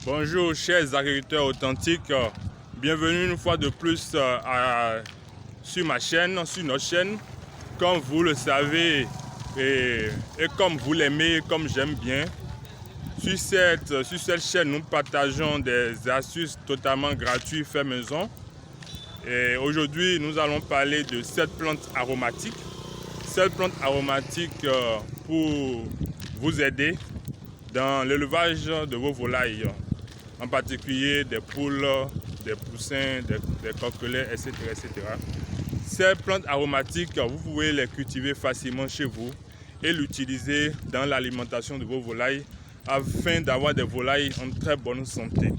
Bonjour chers agriculteurs authentiques, bienvenue une fois de plus sur ma chaîne, sur notre chaîne. Comme vous le savez et comme vous l'aimez, comme j'aime bien, sur cette chaîne nous partageons des astuces totalement gratuites fait maison. Et aujourd'hui nous allons parler de cette plante aromatique. Cette plante aromatique pour vous aider dans l'élevage de vos volailles, en particulier des poules, des poussins, des coquelets, etc., etc. Ces plantes aromatiques, vous pouvez les cultiver facilement chez vous et l'utiliser dans l'alimentation de vos volailles afin d'avoir des volailles en très bonne santé.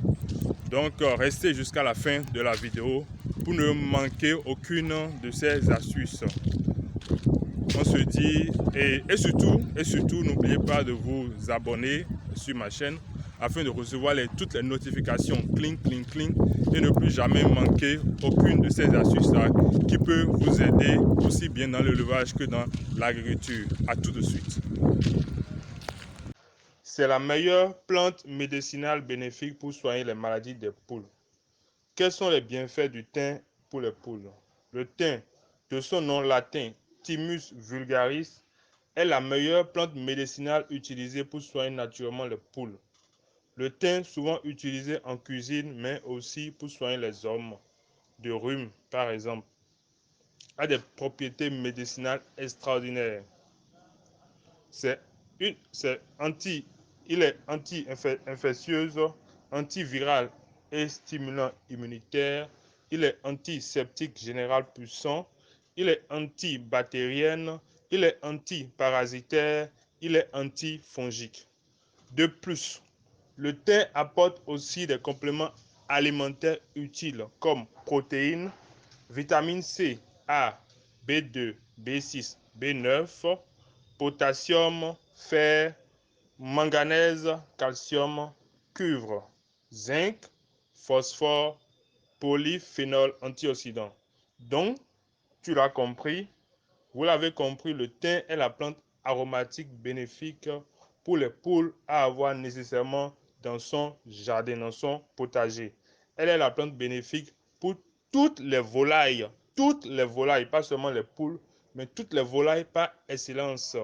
Donc, restez jusqu'à la fin de la vidéo pour ne manquer aucune de ces astuces. On se dit, et surtout, n'oubliez pas de vous abonner sur ma chaîne afin de recevoir toutes les notifications cling, cling, cling et ne plus jamais manquer aucune de ces astuces-là qui peut vous aider aussi bien dans l'élevage que dans l'agriculture. À tout de suite. C'est la meilleure plante médicinale bénéfique pour soigner les maladies des poules. Quels sont les bienfaits du thym pour les poules? Le thym, de son nom latin Thymus vulgaris, est la meilleure plante médicinale utilisée pour soigner naturellement les poules. Le thym, souvent utilisé en cuisine, mais aussi pour soigner les hommes de rhume, par exemple, a des propriétés médicinales extraordinaires. Il est anti-infectieux, antiviral et stimulant immunitaire. Il est antiseptique général puissant. Il est antibactérien. Il est antiparasitaire. Il est antifongique. De plus, le thym apporte aussi des compléments alimentaires utiles comme protéines, vitamine C, A, B2, B6, B9, potassium, fer, manganèse, calcium, cuivre, zinc, phosphore, polyphénol antioxydant. Donc, tu l'as compris, vous l'avez compris, le thym est la plante aromatique bénéfique pour les poules à avoir nécessairement dans son jardin, dans son potager. Elle est la plante bénéfique pour toutes les volailles, pas seulement les poules, mais toutes les volailles par excellence,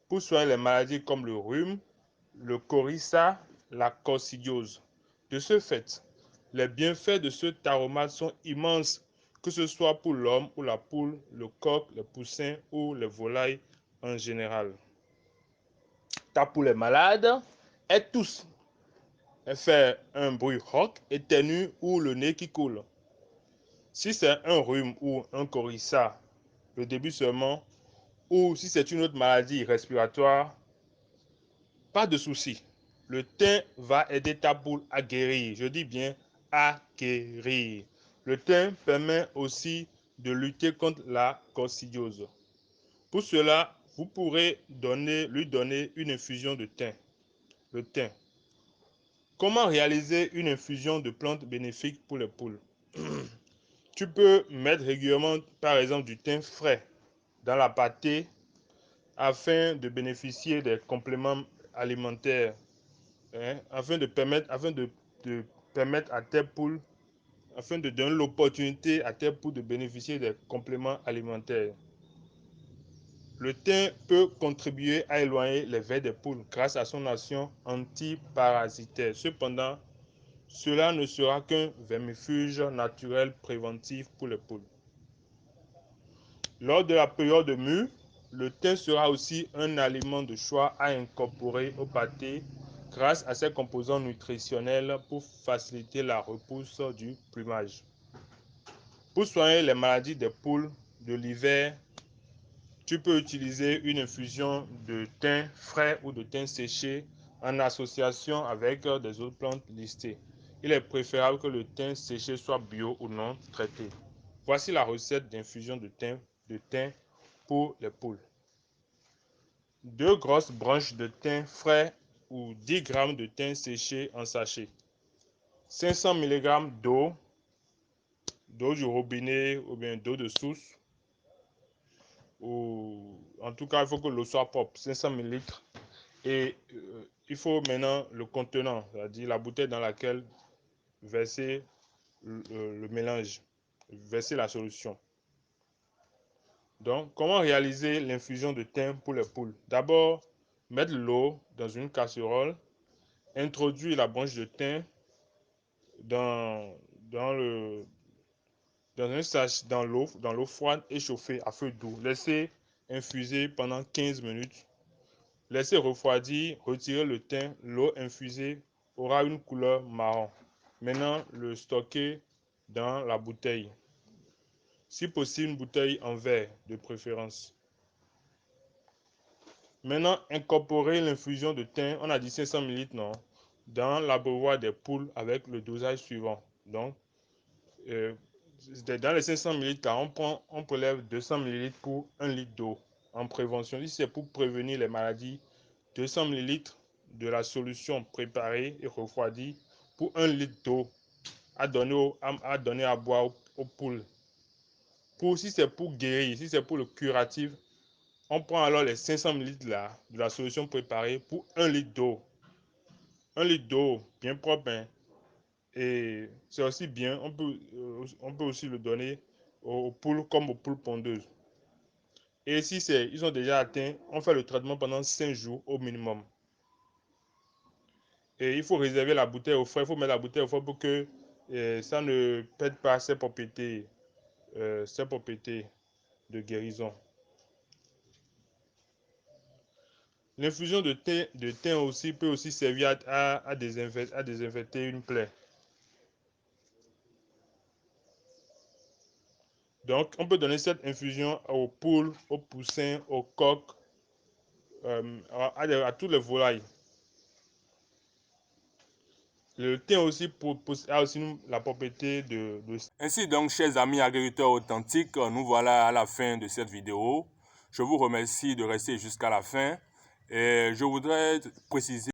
pour soigner les maladies comme le rhume, le coryza, la coccidiose. De ce fait, les bienfaits de cet aromate sont immenses, que ce soit pour l'homme ou la poule, le coq, le poussin ou les volailles en général. Ta poule est malade, elle tousse, elle fait un bruit rauque, éternue ou le nez qui coule. Si c'est un rhume ou un coryza, le début seulement, ou si c'est une autre maladie respiratoire, pas de souci. Le thym va aider ta poule à guérir. Je dis bien à guérir. Le thym permet aussi de lutter contre la coccidiose. Pour cela, vous pourrez lui donner une infusion de thym. Le thym. Comment réaliser une infusion de plantes bénéfiques pour les poules? Tu peux mettre régulièrement, par exemple, du thym frais dans la pâtée afin de bénéficier des compléments alimentaires, afin de permettre à tes poules, afin de donner l'opportunité à tes poules de bénéficier des compléments alimentaires. Le thym peut contribuer à éloigner les vers des poules grâce à son action antiparasitaire. Cependant, cela ne sera qu'un vermifuge naturel préventif pour les poules. Lors de la période de mue, le thym sera aussi un aliment de choix à incorporer au pâté grâce à ses composants nutritionnels pour faciliter la repousse du plumage. Pour soigner les maladies des poules de l'hiver, tu peux utiliser une infusion de thym frais ou de thym séché en association avec des autres plantes listées. Il est préférable que le thym séché soit bio ou non traité. Voici la recette d'infusion de thym pour les poules. 2 grosses branches de thym frais ou 10 g de thym séché en sachet. 500 mg d'eau du robinet ou bien d'eau de source. Ou en tout cas, il faut que l'eau soit propre, 500 ml. Et il faut maintenant le contenant, c'est-à-dire la bouteille dans laquelle verser le mélange, verser la solution. Donc, comment réaliser l'infusion de thym pour les poules? D'abord, mettre l'eau dans une casserole, introduire la branche de thym dans, dans un sachet dans l'eau froide et chauffer à feu doux. Laissez infuser pendant 15 minutes. Laissez refroidir, retirer le thym. L'eau infusée aura une couleur marron. Maintenant, le stocker dans la bouteille. Si possible, une bouteille en verre de préférence. Maintenant, incorporer l'infusion de thym, on a dit 500 ml, non, dans l'abreuvoir des poules avec le dosage suivant. Donc, dans les 500 ml, on prélève 200 ml pour 1 litre d'eau. En prévention, si c'est pour prévenir les maladies, 200 ml de la solution préparée et refroidie pour 1 litre d'eau à donner à boire aux poules. Si c'est pour guérir, si c'est pour le curatif, on prend alors les 500 ml de la solution préparée pour 1 litre d'eau. 1 litre d'eau bien propre, hein. Et c'est aussi bien, on peut aussi le donner aux poules comme aux poules pondeuses. Et si ils ont déjà atteint, on fait le traitement pendant 5 jours au minimum. Et il faut réserver la bouteille au frais, il faut mettre la bouteille au frais pour que ça ne perde pas ses propriétés de guérison. L'infusion de thym aussi peut aussi servir à désinfecter une plaie. Donc, on peut donner cette infusion aux poules, aux poussins, aux coqs, à tous les volailles. Le thym aussi a aussi la propriété de... Ainsi donc, chers amis agriculteurs authentiques, nous voilà à la fin de cette vidéo. Je vous remercie de rester jusqu'à la fin. Et je voudrais préciser